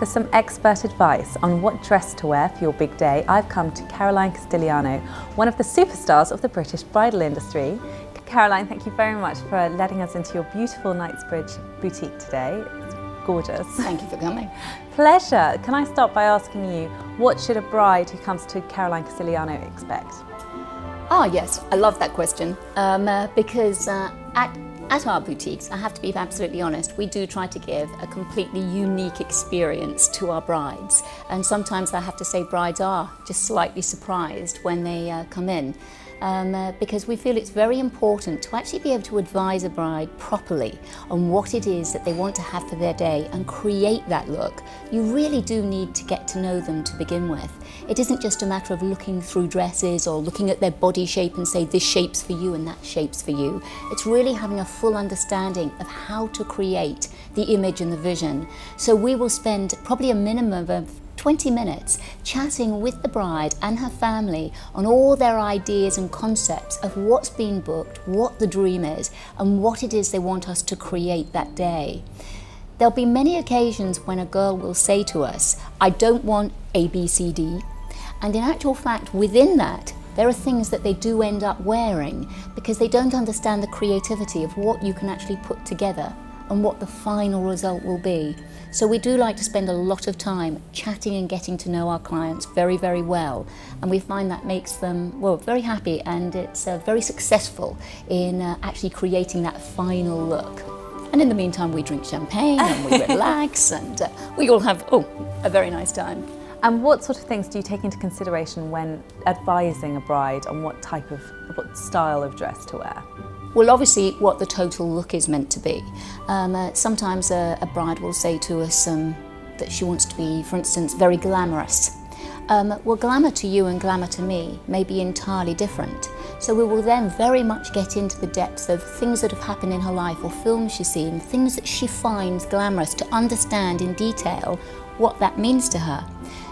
For some expert advice on what dress to wear for your big day, I've come to Caroline Castigliano, one of the superstars of the British bridal industry. Caroline, thank you very much for letting us into your beautiful Knightsbridge boutique today. It's gorgeous. Thank you for coming. Pleasure. Can I start by asking you, what should a bride who comes to Caroline Castigliano expect? Ah, yes, I love that question because at our boutiques, I have to be absolutely honest, we do try to give a completely unique experience to our brides. And sometimes I have to say brides are just slightly surprised when they come in. Because we feel it's very important to actually be able to advise a bride properly on what it is that they want to have for their day and create that look. You really do need to get to know them to begin with. It isn't just a matter of looking through dresses or looking at their body shape and say this shape's for you and that shape's for you. It's really having a full understanding of how to create the image and the vision. So we will spend probably a minimum of 20 minutes chatting with the bride and her family on all their ideas and concepts of what's been booked, what the dream is, and what it is they want us to create that day. There'll be many occasions when a girl will say to us, I don't want A, B, C, D. And in actual fact, within that, there are things that they do end up wearing because they don't understand the creativity of what you can actually put together and what the final result will be. So we do like to spend a lot of time chatting and getting to know our clients very, very well. And we find that makes them, well, very happy, and it's very successful in actually creating that final look. And in the meantime, we drink champagne and we relax and we all have, a very nice time. And what sort of things do you take into consideration when advising a bride on what style of dress to wear? Well, obviously what the total look is meant to be. Sometimes a bride will say to us that she wants to be, for instance, very glamorous. Well, glamour to you and glamour to me may be entirely different. So we will then very much get into the depths of things that have happened in her life or films she's seen, things that she finds glamorous, to understand in detail what that means to her.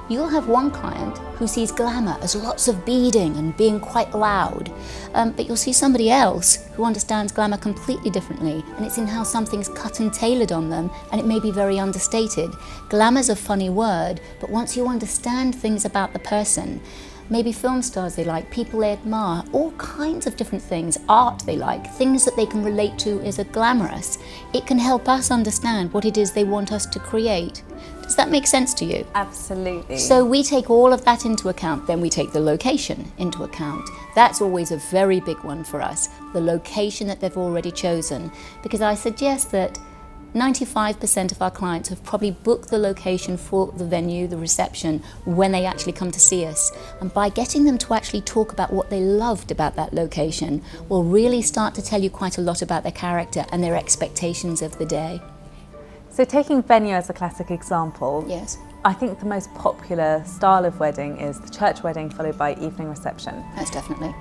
You'll have one client who sees glamour as lots of beading and being quite loud, but you'll see somebody else who understands glamour completely differently, and it's in how something's cut and tailored on them, and it may be very understated. Glamour's a funny word, but once you understand things about the person, maybe film stars they like, people they admire, all kinds of different things, art they like, things that they can relate to as a glamorous, it can help us understand what it is they want us to create. Does that make sense to you? Absolutely. So we take all of that into account, then we take the location into account. That's always a very big one for us, the location that they've already chosen, because I suggest that 95% of our clients have probably booked the location for the venue, the reception, when they actually come to see us. And by getting them to actually talk about what they loved about that location, will really start to tell you quite a lot about their character and their expectations of the day. So taking venue as a classic example, yes, I think the most popular style of wedding is the church wedding followed by evening reception. Most definitely.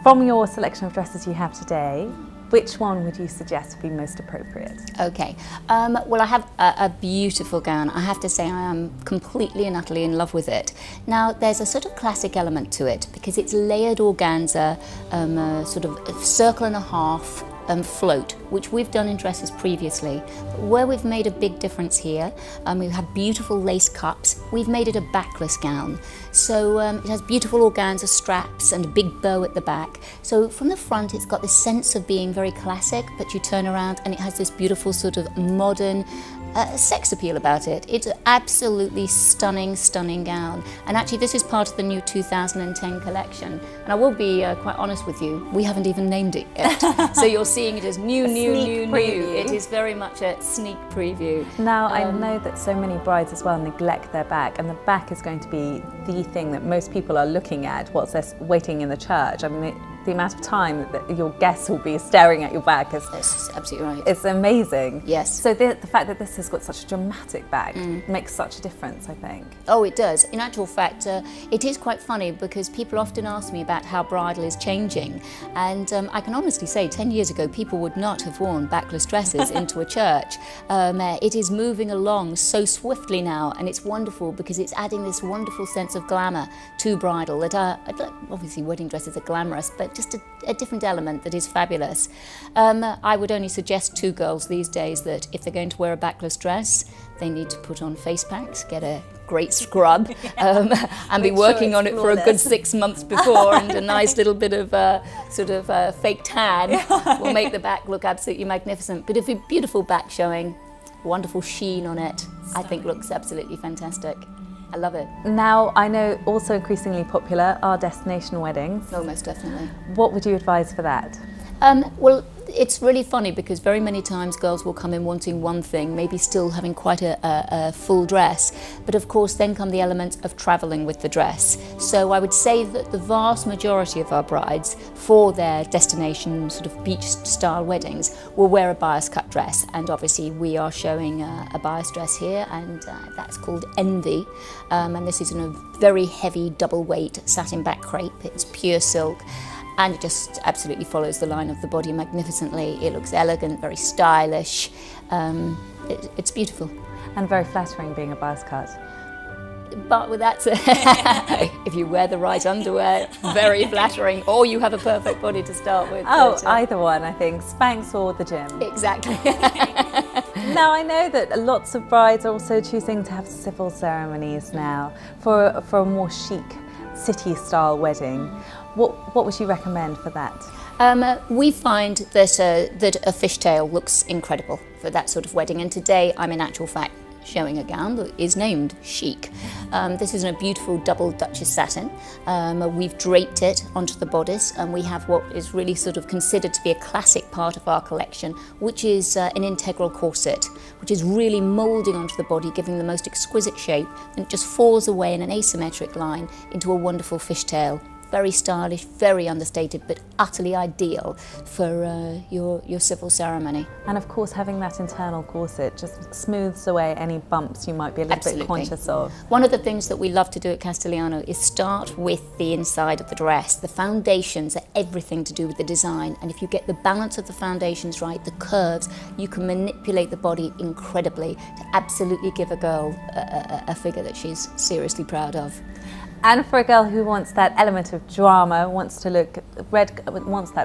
From your selection of dresses you have today, which one would you suggest would be most appropriate? Okay, well, I have a beautiful gown. I have to say I am completely and utterly in love with it. Now, there's a sort of classic element to it because it's layered organza, sort of a circle and a half float, which we've done in dresses previously. But where we've made a big difference here, we have beautiful lace cups. We've made it a backless gown. So it has beautiful organza straps and a big bow at the back. So from the front, it's got this sense of being very classic, but you turn around and it has this beautiful sort of modern sex appeal about it. It's an absolutely stunning, stunning gown. And actually this is part of the new 2010 collection. And I will be quite honest with you, we haven't even named it yet. So you're seeing it as new. It is very much a sneak preview. Now, I know that so many brides as well neglect their back, and the back is going to be the thing that most people are looking at whilst they're waiting in the church. I mean, the amount of time that your guests will be staring at your back is absolutely right. It's amazing. Yes. So the fact that this has got such a dramatic back makes such a difference, I think. Oh, it does. In actual fact, it is quite funny because people often ask me about how bridal is changing, and I can honestly say 10 years ago people would not have worn backless dresses into a church. It is moving along so swiftly now, and it's wonderful because it's adding this wonderful sense of glamour to bridal that obviously wedding dresses are glamorous, but just a different element that is fabulous. I would only suggest to girls these days that if they're going to wear a backless dress, they need to put on face packs, get a great scrub, and be working on it for a good 6 months before, and a nice little bit of fake tan will make the back look absolutely magnificent. But if a beautiful back showing, wonderful sheen on it, I think looks absolutely fantastic. I love it. Now, I know also increasingly popular are destination weddings. Oh, most definitely. What would you advise for that? Well, it's really funny because very many times girls will come in wanting one thing, maybe still having quite a full dress, but of course then come the element of travelling with the dress. So I would say that the vast majority of our brides for their destination sort of beach style weddings will wear a bias cut dress, and obviously we are showing a bias dress here, and that's called Envy, and this is in a very heavy double weight satin back crepe. It's pure silk. And it just absolutely follows the line of the body magnificently. It looks elegant, very stylish. It's beautiful. And very flattering being a bias cut. But that's if you wear the right underwear, very flattering, or you have a perfect body to start with. Oh, either one, I think. Spanx or the gym. Exactly. Now, I know that lots of brides are also choosing to have civil ceremonies now for a more chic city-style wedding. What would you recommend for that? We find that a fishtail looks incredible for that sort of wedding, and today I'm in actual fact showing a gown that is named Chic. This is in a beautiful double Duchess satin. We've draped it onto the bodice, and we have what is really sort of considered to be a classic part of our collection, which is an integral corset, which is really moulding onto the body, giving the most exquisite shape, and it just falls away in an asymmetric line into a wonderful fishtail. Very stylish, very understated, but utterly ideal for your civil ceremony. And of course, having that internal corset just smooths away any bumps you might be a little bit conscious of. One of the things that we love to do at Castigliano is start with the inside of the dress. The foundations are everything to do with the design, and if you get the balance of the foundations right, the curves, you can manipulate the body incredibly to absolutely give a girl a figure that she's seriously proud of. And for a girl who wants that element of drama, wants that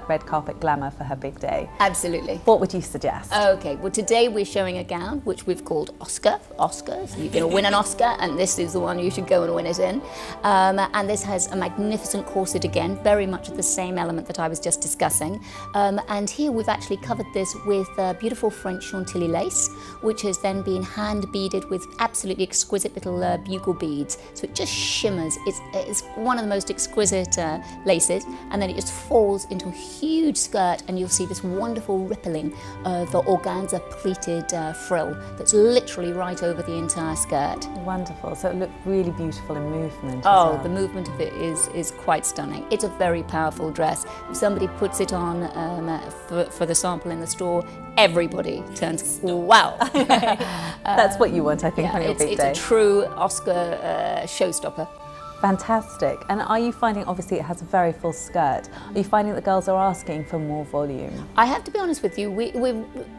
red carpet glamour for her big day. Absolutely. What would you suggest? Okay, well today we're showing a gown which we've called Oscar. Oscar, so you're going to win an Oscar, and this is the one you should go and win it in. And this has a magnificent corset again, very much the same element that I was just discussing. And here we've actually covered this with beautiful French Chantilly lace, which has then been hand beaded with absolutely exquisite little bugle beads. So it just shimmers. It's one of the most exquisite laces, and then it just falls into a huge skirt, and you'll see this wonderful rippling of organza pleated frill that's literally right over the entire skirt. Wonderful. So it looked really beautiful in movement. Oh, the movement of it is quite stunning. It's a very powerful dress. If somebody puts it on for the sample in the store, everybody turns, wow. That's what you want, I think, on your big day. It's a true Oscar showstopper. Fantastic. And are you finding, obviously it has a very full skirt, are you finding that girls are asking for more volume? I have to be honest with you,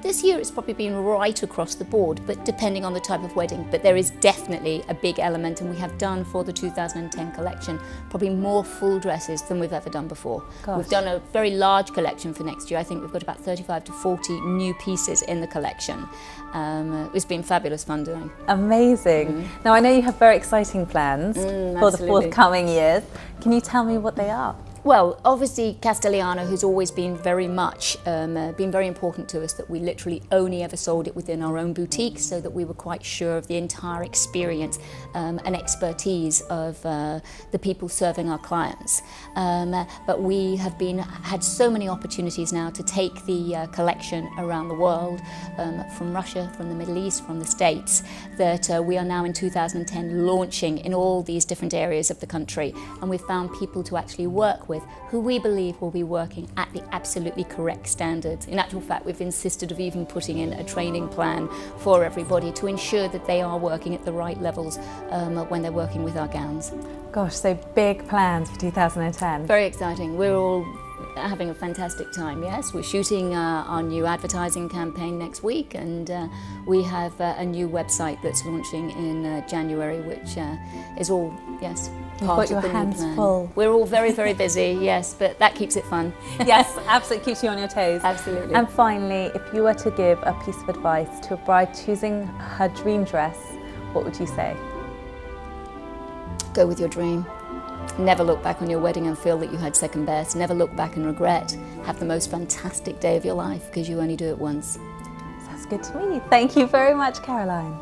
this year it's probably been right across the board, but depending on the type of wedding. But there is definitely a big element, and we have done for the 2010 collection probably more full dresses than we've ever done before. Gosh. We've done a very large collection for next year. I think we've got about 35 to 40 new pieces in the collection. It's been fabulous fun doing. Amazing. Now I know you have very exciting plans for the forthcoming years. Can you tell me what they are? Well, obviously Castigliano has always been very much, been very important to us, that we literally only ever sold it within our own boutique, so that we were quite sure of the entire experience and expertise of the people serving our clients. But we have had so many opportunities now to take the collection around the world, from Russia, from the Middle East, from the States, that we are now in 2010 launching in all these different areas of the country, and we've found people to actually work with who we believe will be working at the absolutely correct standards. In actual fact, we've insisted of even putting in a training plan for everybody to ensure that they are working at the right levels when they're working with our gowns. Gosh, so big plans for 2010. Very exciting. We're all having a fantastic time, yes. We're shooting our new advertising campaign next week, and we have a new website that's launching in January, which is all, yes, part You've got of the your hands new plan. full. We're all very, very busy, yes, but that keeps it fun. Yes, absolutely keeps you on your toes. Absolutely. And finally, if you were to give a piece of advice to a bride choosing her dream dress, what would you say? Go with your dream. Never look back on your wedding and feel that you had second best. Never look back and regret. Have the most fantastic day of your life, because you only do it once. Sounds good to me. Thank you very much, Caroline.